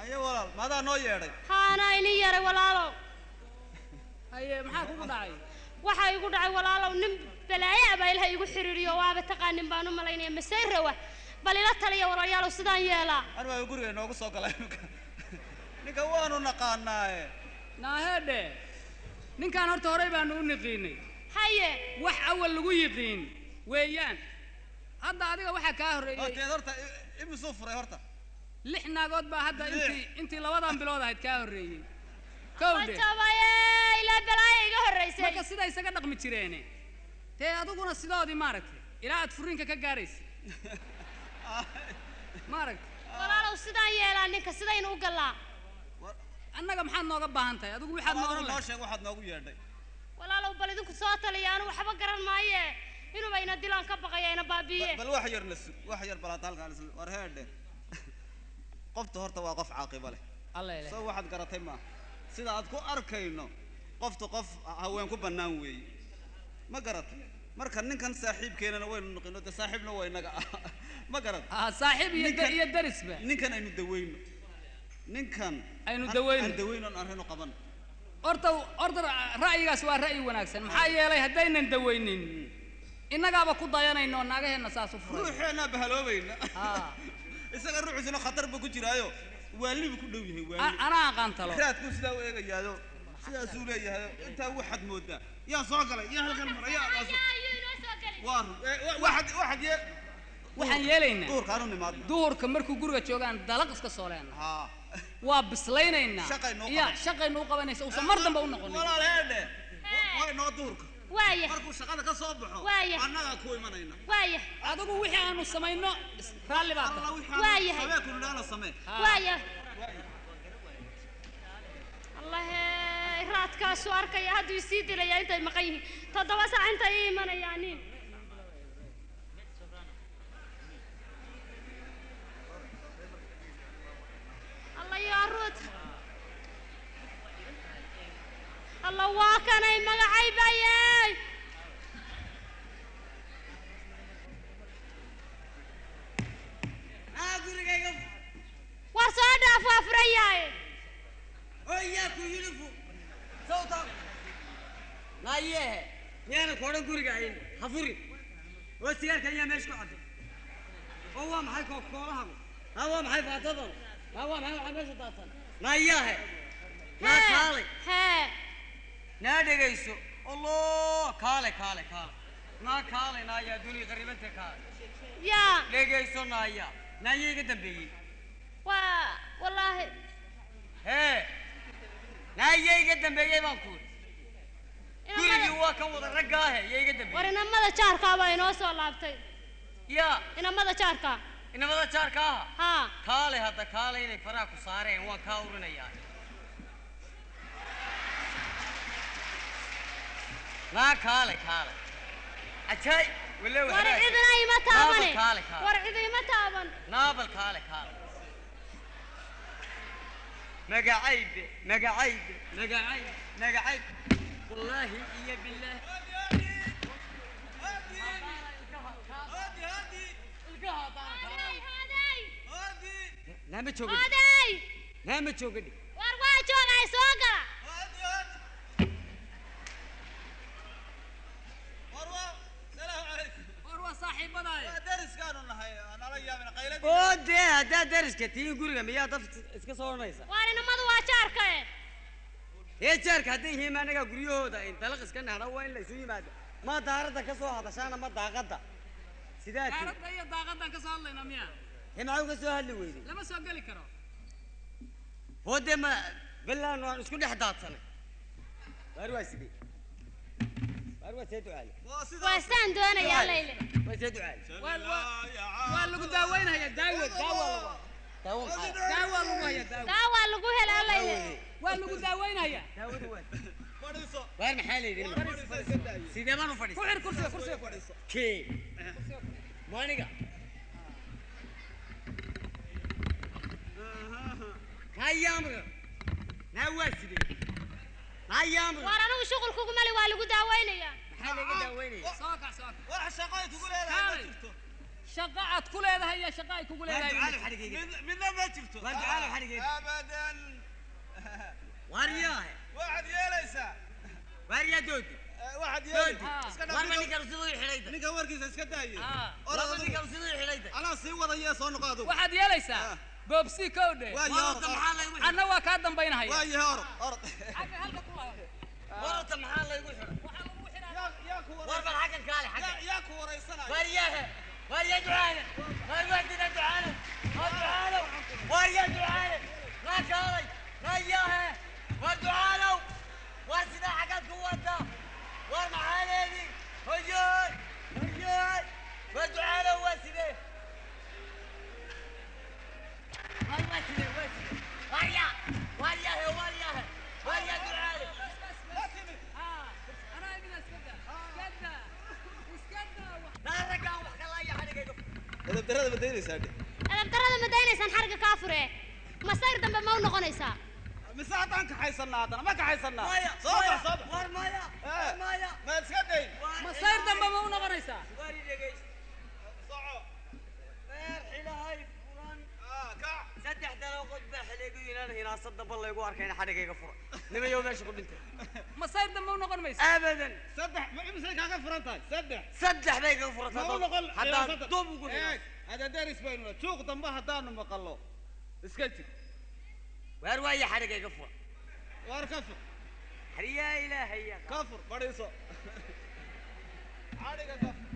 أيه ولا ماذا نويري هانا إني يرى ولا لا أيه محاك يقول داعي waxa igu dhacay walaalow nin balaayo ah ilaahay igu xiriiriyo waaba taqaanin baan u malaynaya masayrawa bal ila taliya walaalayaal sidaan yeelaa anaa guriga noogu soo galay ninka waanu naqaanaa naahade ninkan horta horay baan u niqiinay haye wax awal lagu yiqiin weeyaan hadda adiga waxa ka horeeyay horta imisoo furay horta 6 naagood baa hadda intii labadan bilood ahayd ka horeeyay kowde ila balaayo iga horeysay marka sida isaga dhaqmi jireen adiguna sidoodii maaragtay ilaa aad furinka ka gaaraysa maaragtay walaalow sidaan yeelaa ninka sidaynu u galaa annaga maxaad nooga baahan tahay adigu waxaad noo sheeg waxaad noogu yeedhay walaalow bal idinku soo taliyaan waxba garan maaye inuu bayna dilaan ka baqayayna baabiye bal wax yar nasu wax yar balaad halkaan war heedhe qofta horta waa qof caaqiba leh Allah ilaahay soo waxaad garatay ma sida aad ku arkayno qofta qof haween ku banaan weey ma garatay marka ninkan saaxiibkeenana waynu noqino de saaxiibna way naga ma garat saaxiib iyo darisba ninkan aynu daweyno ninkan aynu daweyno arrin qaban orta ra'yigaas waa ra'yi wanaagsan maxaa yeelay hadaynan daweynin innagaaba ku dayanayno naagaheena saas u furay ruuxeena bahaloobayna isaga ruuxisna khatar ba ku jiraayo waalib ku dhow yahay waalib ana aqaan talo raadku sida u eegayaado sidaas uu leeyahay inta waxad moodaa yaa soo galay yaa halkan maraya waxaan yeelaynaa duhurka markuu guriga joogaan dalaq iska soo leenahay waa bislaynayna shaqaynu u qabanaysa uusan mar dambe u noqonin walaaleede way noo duhurka waaye markuu shaqada ka soo baxo annaga ku imanayna waaye adigu wixii aanu samayno raalli baa tahay waaye habeenkuna dhaana samee waaye الله raadkaas oo arkaya haduu sii dilaya intay maqan yihiin 7 saac intay imanayaan الله يا رود الله واكنay magacay bayay gurigayga war soo dhaaf waa furayay وياكو يلفو صوتا نايه يانا كورن غوريغاين حفوري وسيار كان يا ميش كعد هو maxay koolaha هو maxay faatado هو maxay meesha daatan naayahe na kaale he na dhageyso allah kaale na kaale naaya duni qaribanta kaale ya dhageyso naaya naayiga dambeeyay wallahi he naayiga dambeeyay baan ku gurigi waa kan wada ragaahe iyaga dambeeyay warinamada jaarka baa inoo soo laabtay ya inamada jaarka ha kaale hada kaale inay faraha ku saareen waan ka urinayaa la kaale ajay wala war idina ima taabane war idina ima taaban naabal kaale magacayb والله يا بالله لا ما تشوقني لا ما تشوقني waa joogay soo gala السلام عليكم صاحبنا درس كانوا نهاي انا لا يابن قيلتي ودي هذا درس كتير غوريغا ميا دف اسك سورنيسا waarinamadu waa jaarka jaarka hadii himaanaga guriyooda in dalaq iska nahda waa in la isu yimaado ma daarada ka soo hadashaana ma daaqada sidaati daarada iyo daaqadan ka soo hadlayna miya himaa uga soo hadli weeydi lama soo gali karo hode ma bilaan waan isku dhex daadsanay barwaasidi وسيدعالي واسان دونا يا ليلى وسيدعالي والله داوين هيا داوة لغو هلا ليلى والله داوين هيا وين محلي دي سيدي ما نفرس كرسي كي مانيكا هيا امر نواسدي هيا امر وانا شغل كوكو مالي waa lagu daaweynaya maxaa laga daaweynaya sooka wax shaqo ay tugu leedahay ma jirto شقعت كل هذا هي شقاي كل هذا من ما جبته وارجع حريقة ابدا وارياه واحد يا ليس واريا دودي واحد يا وارما نيكا رسيدو يحليدا نيكا وركيس اسك دايي وارما نيكا رسيدو يحليدا انا سي ودايا سو نقادو واحد يا ليس بوبسي كودي انا waa ka dambaynahay waa yahay orod xaga halka ku lahayd warta maxaa la igu xiray waxa lagu xiray yaa ku waray warba xagan kaale xagan yaa ku waraysanay wariya ducaana wariya ducaana wariya ducaana la kaalay rayaha waducaana wasida xagan ku wada war maxaaleedi hoyoy waducaana waside واريا دعالي انا اجي اسكت لا رجع وحكى الله يا حريقه هذا بدرده مدينيسا انا بدرده مدينيسا حرقه كافره ما صير دنب ما نقونيسا مساعدان كحيسنا هذا ما كحيسنا صوب وار مايا ما تسكتين ما صير دنب ما نقونيسا واري دغيس صعو الى هاي فلان كع saddex dalo qod baa xaleegu inaan hinaasada bal lagu arkay xadhigayga furo nimayo meesha ku dhintay ma sayr damba u noqon mayso abadan saddex ma imisa kaaga furan tahay saddex bay ka furtay haddaan doob ugu dhigay hada daris baynu suuq damba hadaan maqallo iska jir waar waaya xadhigayga furo waar ka fur hariya ilaahiya ka fur bariiso xadhiga ka fur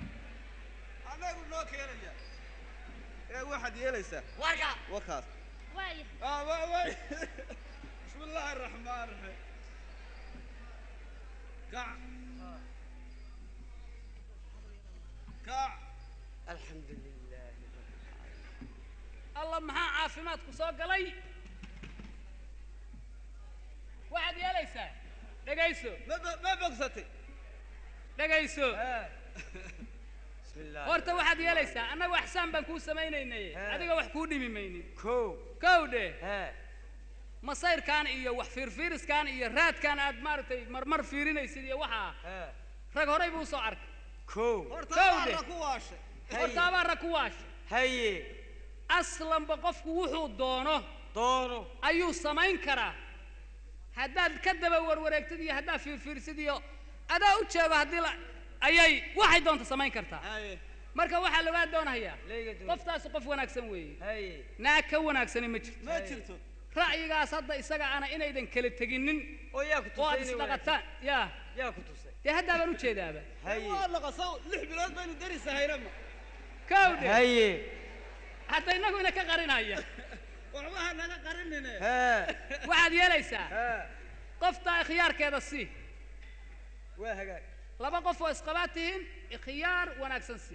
anagu noo keenaya واحد يليسه ورقة وخاص واي واي بسم الله الرحمن الرحيم كع الحمد لله الله محا عافيمادكو سو غلي واحد يليسه دغايسو ما بقصتي دغايسو بسم الله horta waxaad yeelaysaa annagu axsaan baan kuu samaynaynay adiga wax kuu dhimi maynin kowde masayrkaan iyo wax fiirfiiriskaan iyo raadkaan aad maaragtay marmar fiirinaysid iyo waxaa rag horay buu soo arkay horta abaara ku waashay haye aslanba qofku wuxuu doono ayuu samayn karaa haddaad ka daba warwareegtid iyo haddaad fiirfiirsid iyo adaa u jeego haddii la ayay waxay doonto samayn kartaa marka waxa laga doonayaa qoftaas qof wanaagsan weeye naa ka wanaagsan ma jirto ra'yigaas hadda isaga ana inaydan kala taginin oo yaa ku tusay isdaqataan yaa ku tusay hadda baan u jeedaaba waa la qasaw 6 bilood baynu darisahayna kowde hatta inagu ina ka qarinaya waxba naga qarinine waxaad yeelaysaa qofta khiyaarkeeda si waa hagaag laba qof oo isqabaatihiin khiyaar wanaagsan si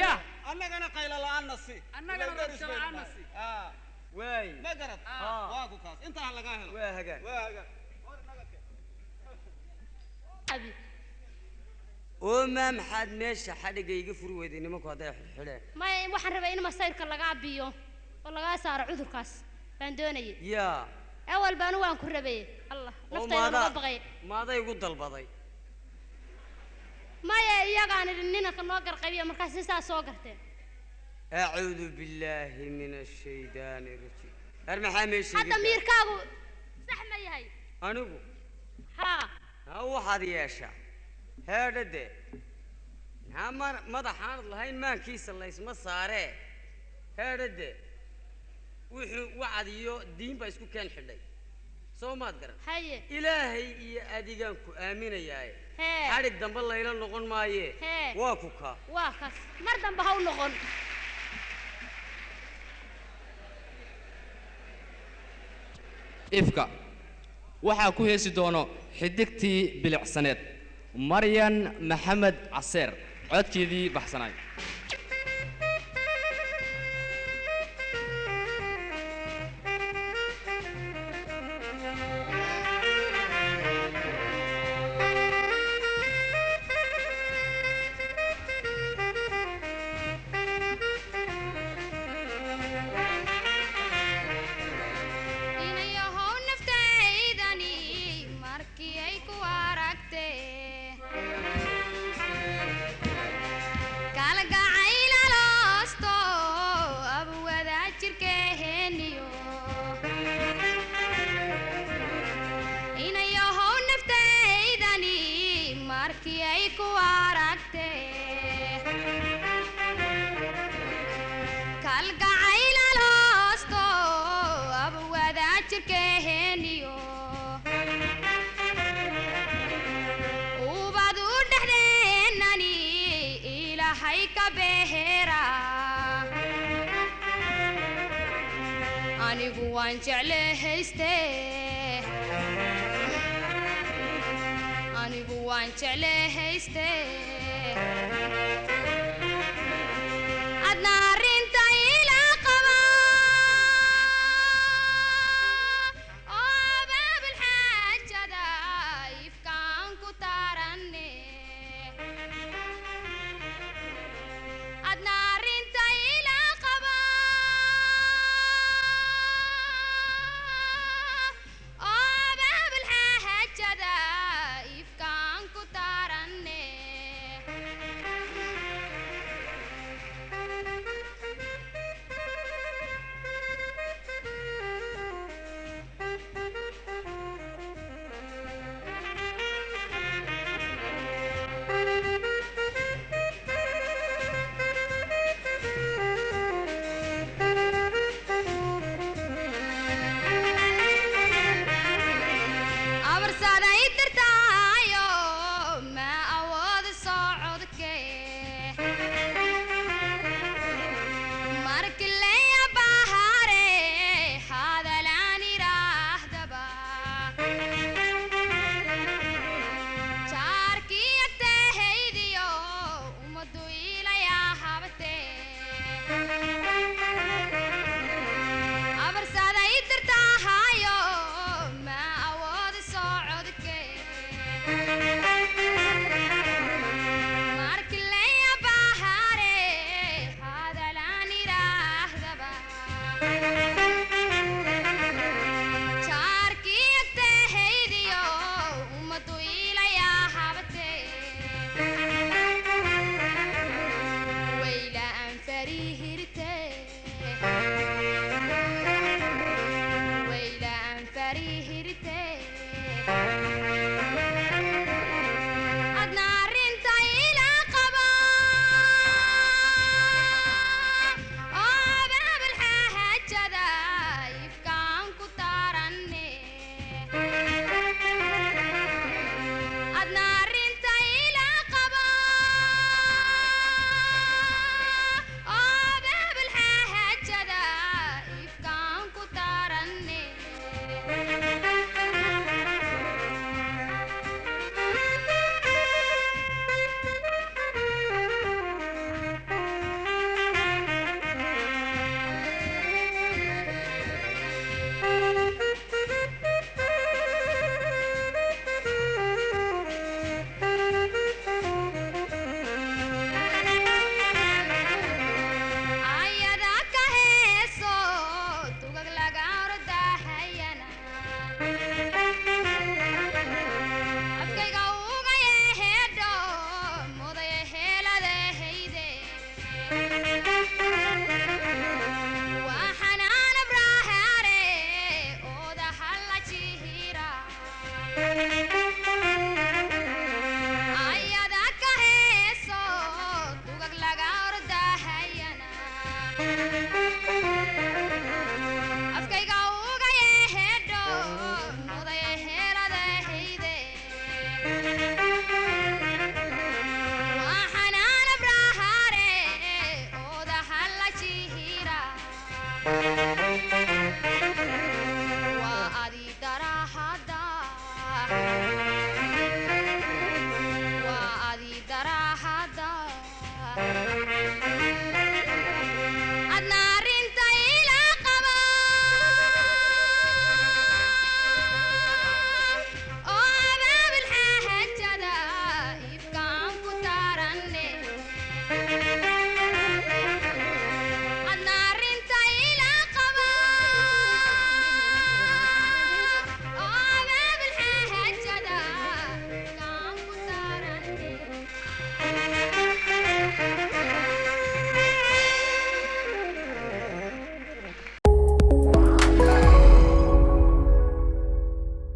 ya annagana qayla la'aan nasi annagana rabsho la'aan nasi waay ma garad waa ku kaas inta laga helo waa hagaag abi oo ma maxad meesha xadhigayga furi weyday nimanku haday xidheen ma waxaan rabaa in masayrka laga abiyo oo laga saaro cudurkaas baan doonayay ya awal baan waan ku rabay allah naftayda laga baqay maaday ugu dalbaday ما يجانا لننا كنا قرقبية مركز ساسو قرتين. أعوذ بالله من الشيطان الرجيم. أرمي حاميش. هذا ميركابو زحمة هاي. أنو. ها. هو هذا يا شا. هذا ده. نعم ماذا حان الله هين ما كيس الله اسمه صاره. هذا ده. وعد يو دين بيسكو كان حدي. سو ما تقرن. هاي. إلهي أديجانكو آمين ياي. حرق دم الله إلى نقول مايه. واكوكا. واكس. مردم بهاو نقول. إفكا. waxaa ku heesi doono xidigtii bilicsaneed Maryan Maxamed Caseer codkeedii baxsanay Galaga anigu waan jeclehayste anigu waan jeclehayste